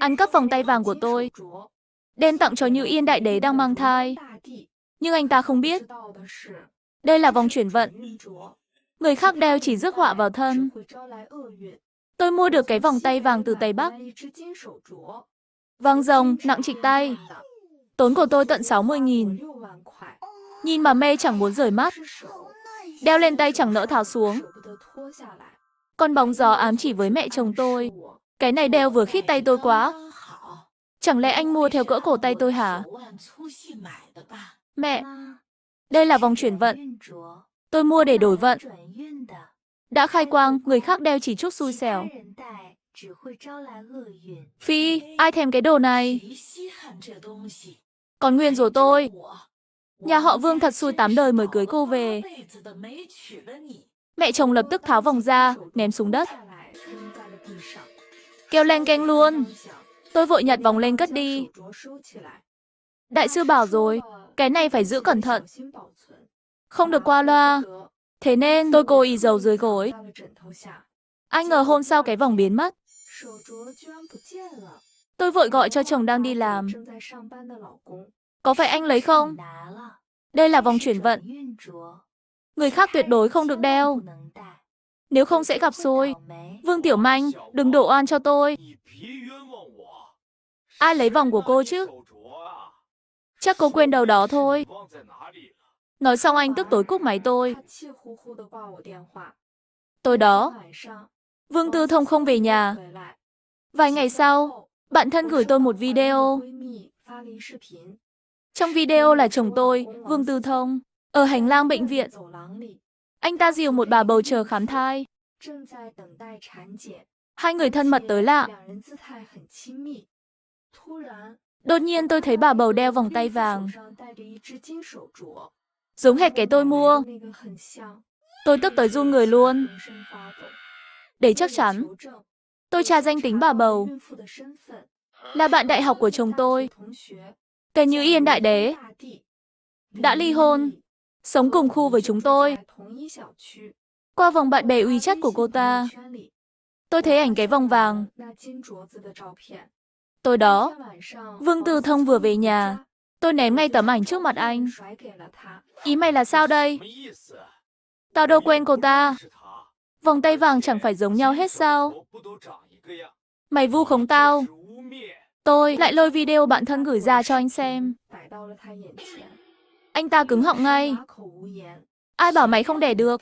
ăn cắp vòng tay vàng của tôi, đem tặng cho Như Yên Đại Đế đang mang thai. Nhưng anh ta không biết, đây là vòng chuyển vận. Người khác đeo chỉ rước họa vào thân. Tôi mua được cái vòng tay vàng từ Tây Bắc. Vàng rồng, nặng trịch tay. Tốn của tôi tận 60.000. Nhìn mà mê chẳng muốn rời mắt. Đeo lên tay chẳng nỡ tháo xuống. Con bóng gió ám chỉ với mẹ chồng tôi. Cái này đeo vừa khít tay tôi quá. Chẳng lẽ anh mua theo cỡ cổ tay tôi hả? Mẹ, đây là vòng chuyển vận. Tôi mua để đổi vận. Đã khai quang, người khác đeo chỉ chút xui xẻo. Phi, ai thèm cái đồ này? Còn nguyên rồi tôi. Nhà họ Vương thật xui 8 đời mới cưới cô về. Mẹ chồng lập tức tháo vòng ra, ném xuống đất. Kêu len keng luôn. Tôi vội nhặt vòng lên cất đi. Đại sư bảo rồi, cái này phải giữ cẩn thận. Không được qua loa. Thế nên tôi cố ý giấu dưới gối. Ai ngờ hôm sau cái vòng biến mất. Tôi vội gọi cho chồng đang đi làm. Có phải anh lấy không? Đây là vòng chuyển vận. Người khác tuyệt đối không được đeo. Nếu không sẽ gặp xui. Vương Tiểu Manh, đừng đổ oan cho tôi. Ai lấy vòng của cô chứ? Chắc cô quên đâu đó thôi. Nói xong anh tức tối cúp máy tôi. Tối đó, Vương Tư Thông không về nhà. Vài ngày sau, bạn thân gửi tôi một video. Trong video là chồng tôi, Vương Tư Thông, ở hành lang bệnh viện. Anh ta dìu một bà bầu chờ khám thai. Hai người thân mật tới lạ. Đột nhiên tôi thấy bà bầu đeo vòng tay vàng. Giống hệt cái tôi mua. Tôi tức tới run người luôn. Để chắc chắn, tôi tra danh tính bà bầu. Là bạn đại học của chồng tôi. Tên Như Yên Đại Đế. Đã ly hôn. Sống cùng khu với chúng tôi. Qua vòng bạn bè WeChat của cô ta, tôi thấy ảnh cái vòng vàng. Tối đó, Vương Tư Thông vừa về nhà. Tôi ném ngay tấm ảnh trước mặt anh. Ý mày là sao đây? Tao đâu quen cô ta. Vòng tay vàng chẳng phải giống nhau hết sao? Mày vu khống tao. Tôi lại lôi video bạn thân gửi ra cho anh xem. Anh ta cứng họng ngay. Ai bảo mày không đẻ được?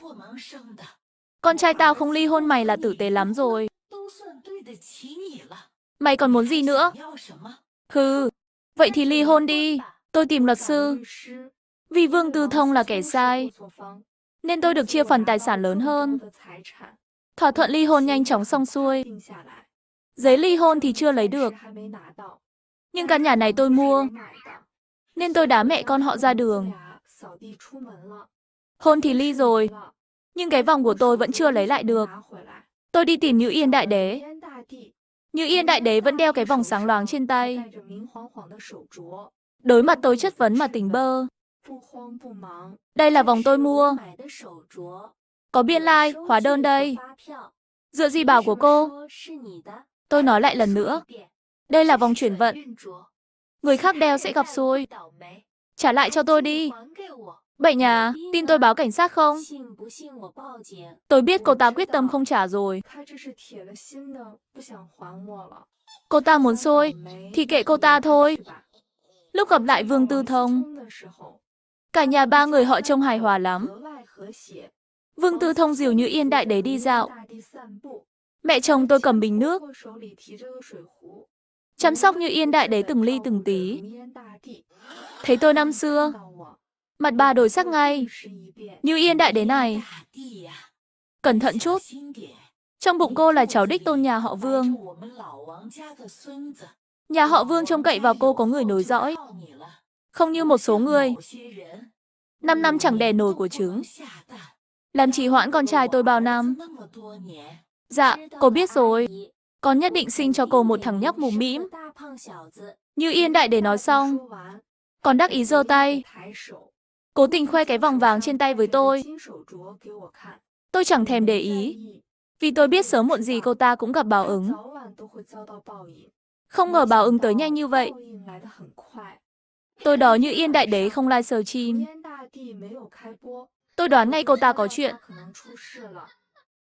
Con trai tao không ly hôn mày là tử tế lắm rồi. Mày còn muốn gì nữa? Hừ, vậy thì ly hôn đi. Tôi tìm luật sư. Vì Vương Tư Thông là kẻ sai, nên tôi được chia phần tài sản lớn hơn. Thỏa thuận ly hôn nhanh chóng xong xuôi. Giấy ly hôn thì chưa lấy được. Nhưng căn nhà này tôi mua, nên tôi đá mẹ con họ ra đường. Hôn thì ly rồi, nhưng cái vòng của tôi vẫn chưa lấy lại được. Tôi đi tìm Như Yên Đại Đế. Như Yên Đại Đế vẫn đeo cái vòng sáng loáng trên tay. Đối mặt tôi chất vấn mà tỉnh bơ. Đây là vòng tôi mua. Có biên lai, hóa đơn đây. Dựa gì bảo của cô? Tôi nói lại lần nữa. Đây là vòng chuyển vận. Người khác đeo sẽ gặp xui. Trả lại cho tôi đi. Bệnh nhà, tin tôi báo cảnh sát không? Tôi biết cô ta quyết tâm không trả rồi. Cô ta muốn xui, thì kệ cô ta thôi. Lúc gặp lại Vương Tư Thông, cả nhà ba người họ trông hài hòa lắm. Vương Tư Thông dìu Như Yên Đại Đế đi dạo. Mẹ chồng tôi cầm bình nước, chăm sóc Như Yên Đại Đế từng ly từng tí. Thấy tôi năm xưa, mặt bà đổi sắc ngay. Như Yên Đại Đế này, cẩn thận chút. Trong bụng cô là cháu đích tôn nhà họ Vương. Nhà họ Vương trông cậy vào cô có người nối dõi. Không như một số người. 5 năm chẳng đẻ nổi của trứng. Làm trì hoãn con trai tôi bao năm. Dạ, cô biết rồi. Con nhất định sinh cho cô một thằng nhóc mồm mĩm. Như Yên Đại Đế nói xong, còn đắc ý giơ tay, cố tình khoe cái vòng vàng trên tay với tôi. Tôi chẳng thèm để ý, vì tôi biết sớm muộn gì cô ta cũng gặp báo ứng. Không ngờ báo ứng tới nhanh như vậy. Tôi đoán Như Yên Đại Đế không livestream. Tôi đoán ngay cô ta có chuyện.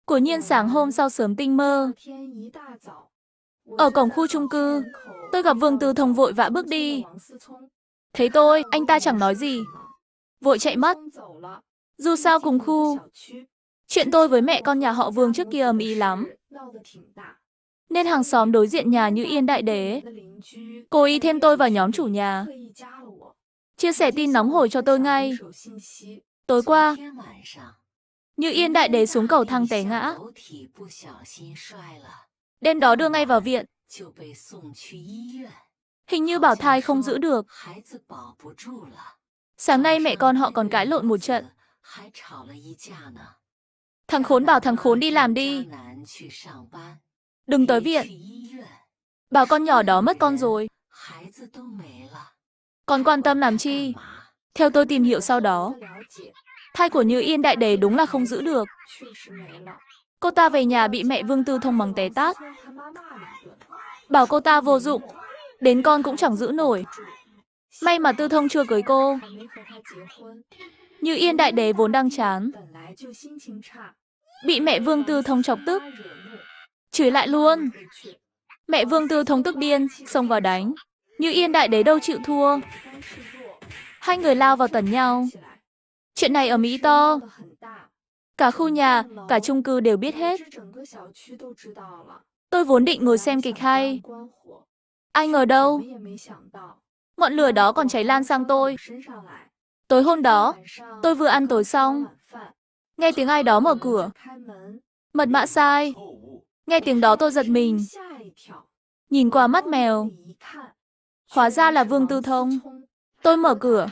Quả nhiên sáng hôm sau sớm tinh mơ. Ở cổng khu chung cư, tôi gặp Vương Tư Thông vội vã bước đi. Thấy tôi, anh ta chẳng nói gì, vội chạy mất. Dù sao cùng khu, chuyện tôi với mẹ con nhà họ Vương trước kia ầm ĩ lắm, nên hàng xóm đối diện nhà Như Yên Đại Đế cố ý thêm tôi vào nhóm chủ nhà, chia sẻ tin nóng hổi cho tôi ngay. Tối qua, Như Yên Đại Đế xuống cầu thang té ngã. Đêm đó đưa ngay vào viện. Hình như bảo thai không giữ được. Sáng nay mẹ con họ còn cãi lộn một trận. Thằng khốn bảo thằng khốn đi làm đi, đừng tới viện. Bảo con nhỏ đó mất con rồi, còn quan tâm làm chi? Theo tôi tìm hiểu sau đó, thai của Như Yên Đại Đế đúng là không giữ được. Cô ta về nhà bị mẹ Vương Tư Thông mắng té tát, bảo cô ta vô dụng, đến con cũng chẳng giữ nổi. May mà Tư Thông chưa cưới cô. Như Yên Đại Đế vốn đang chán, bị mẹ Vương Tư Thông chọc tức, chửi lại luôn. Mẹ Vương Tư Thông tức điên, xông vào đánh. Như Yên Đại Đế đâu chịu thua. Hai người lao vào tấn nhau. Chuyện này ở Mỹ to. Cả khu nhà, cả chung cư đều biết hết. Tôi vốn định ngồi xem kịch hay. Ai ngờ đâu, ngọn lửa đó còn cháy lan sang tôi. Tối hôm đó, tôi vừa ăn tối xong, nghe tiếng ai đó mở cửa. Mật mã sai. Nghe tiếng đó tôi giật mình. Nhìn qua mắt mèo. Hóa ra là Vương Tư Thông. Tôi mở cửa,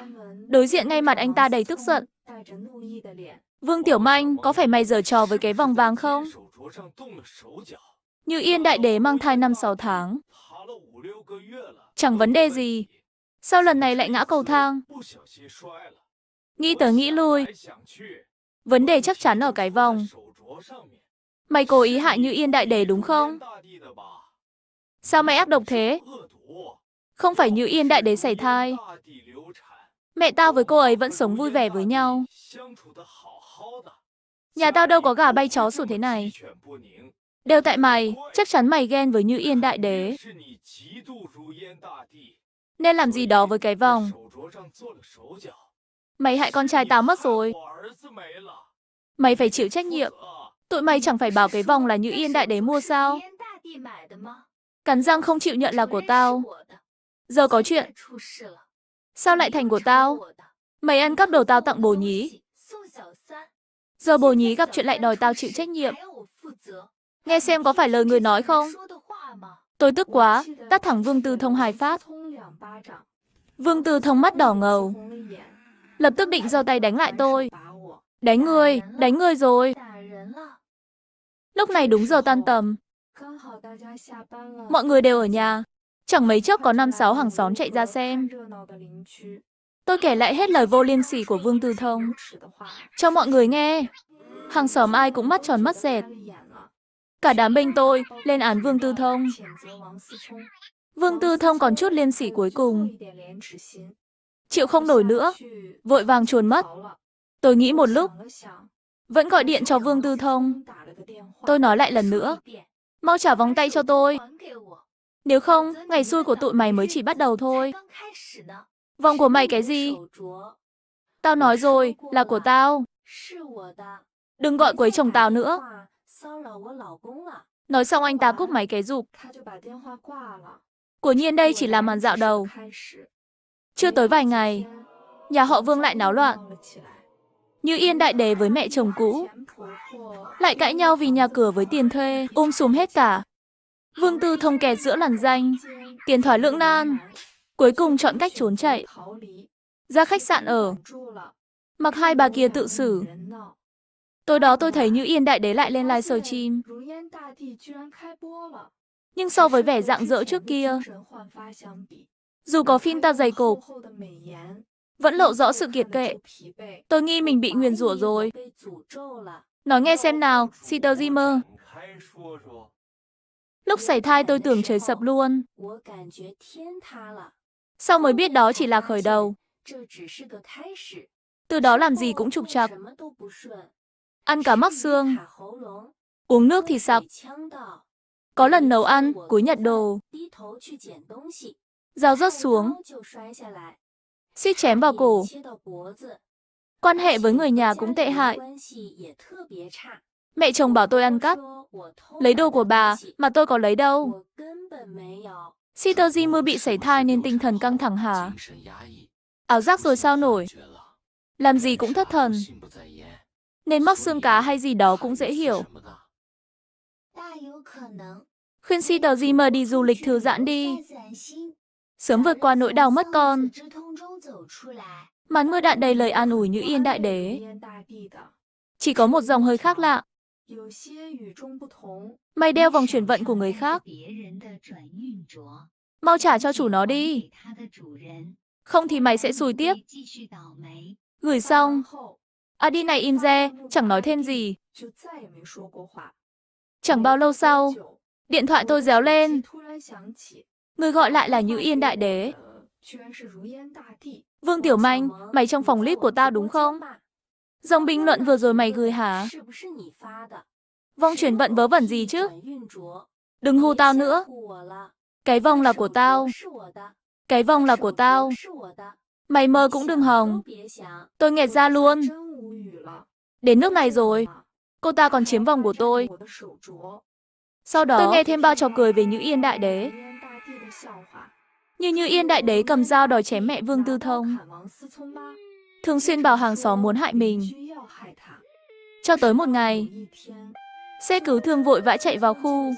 đối diện ngay mặt anh ta đầy tức giận. Vương Tiểu Manh, có phải mày giở trò với cái vòng vàng không? Như Yên Đại Đế mang thai 5-6 tháng. Chẳng vấn đề gì. Sao lần này lại ngã cầu thang? Nghĩ tới nghĩ lui. Vấn đề chắc chắn ở cái vòng. Mày cố ý hại Như Yên Đại Đế đúng không? Sao mày ác độc thế? Không phải Như Yên Đại Đế sảy thai. Mẹ tao với cô ấy vẫn sống vui vẻ với nhau. Nhà tao đâu có gà bay chó sủa thế này. Đều tại mày, chắc chắn mày ghen với Như Yên Đại Đế, nên làm gì đó với cái vòng. Mày hại con trai tao mất rồi. Mày phải chịu trách nhiệm. Tụi mày chẳng phải bảo cái vòng là Như Yên Đại Đế mua sao? Cắn răng không chịu nhận là của tao. Giờ có chuyện. Sao lại thành của tao? Mày ăn cắp đồ tao tặng bồ nhí. Giờ bồ nhí gặp chuyện lại đòi tao chịu trách nhiệm. Nghe xem có phải lời người nói không? Tôi tức quá, tát thẳng Vương Tư Thông 2 phát. Vương Tư Thông mắt đỏ ngầu, lập tức định giơ tay đánh lại tôi. Đánh người rồi. Lúc này đúng giờ tan tầm. Mọi người đều ở nhà. Chẳng mấy chốc có 5-6 hàng xóm chạy ra xem. Tôi kể lại hết lời vô liêm sỉ của Vương Tư Thông cho mọi người nghe. Hàng xóm ai cũng mắt tròn mắt dẹt. Cả đám bên tôi lên án Vương Tư Thông. Vương Tư Thông còn chút liêm sỉ cuối cùng. Chịu không nổi nữa, vội vàng chuồn mất. Tôi nghĩ một lúc, vẫn gọi điện cho Vương Tư Thông. Tôi nói lại lần nữa, mau trả vòng tay cho tôi. Nếu không, ngày xui của tụi mày mới chỉ bắt đầu thôi. Vòng của mày cái gì? Tao nói rồi, là của tao. Đừng gọi quấy chồng tao nữa. Nói xong anh ta cúp máy cái rụp. Quả nhiên đây chỉ là màn dạo đầu. Chưa tới vài ngày, nhà họ Vương lại náo loạn. Như Yên Đại Đế với mẹ chồng cũ lại cãi nhau vì nhà cửa với tiền thuê, sùm hết cả. Vương Tư Thông kẹt giữa làn ranh, tiền thoái lưỡng nan. Cuối cùng chọn cách trốn chạy, ra khách sạn ở, mặc hai bà kia tự xử. Tối đó tôi thấy Như Yên Đại Đế lại lên livestream. Nhưng so với vẻ rạng rỡ trước kia, dù có phim ta dày cộp, vẫn lộ rõ sự kiệt quệ. Tôi nghi mình bị nguyền rủa rồi. Nói nghe xem nào, Peter Zimmer. Lúc sảy thai tôi tưởng trời sập luôn. Sau mới biết đó chỉ là khởi đầu. Từ đó làm gì cũng trục trặc. Ăn cá mắc xương. Uống nước thì sặc. Có lần nấu ăn, cúi nhặt đồ. Dao rớt xuống. Suýt chém vào cổ. Quan hệ với người nhà cũng tệ hại. Mẹ chồng bảo tôi ăn cắp. Lấy đồ của bà, mà tôi có lấy đâu. Sister Jimmy bị sảy thai nên tinh thần căng thẳng hả? Ảo giác rồi sao nổi. Làm gì cũng thất thần. Nên mắc xương cá hay gì đó cũng dễ hiểu. Khuyên Sister Jimmy đi du lịch thư giãn đi. Sớm vượt qua nỗi đau mất con. Màn mưa đạn đầy lời an ủi như yên đại đế. Chỉ có một dòng hơi khác lạ. Mày đeo vòng chuyển vận của người khác. Mau trả cho chủ nó đi. Không thì mày sẽ xùi tiếp. Gửi xong. Adi này im re, chẳng nói thêm gì. Chẳng bao lâu sau, điện thoại tôi réo lên. Người gọi lại là Như Yên Đại Đế. Vương Tiểu Manh, mày trong phòng list của tao đúng không? Dòng bình luận vừa rồi mày gửi hả? Vong chuyển vận vớ vẩn gì chứ? Đừng hù tao nữa. Cái vong là của tao. Cái vong là của tao. Mày mơ cũng đừng hòng. Tôi nghẹt ra luôn. Đến nước này rồi. Cô ta còn chiếm vòng của tôi. Sau đó, tôi nghe thêm bao trò cười về Như Yên Đại Đế. Như Yên Đại Đế cầm dao đòi chém mẹ Vương Tư Thông. Thường xuyên bảo hàng xóm muốn hại mình. Cho tới một ngày, xe cứu thương vội vã chạy vào khu.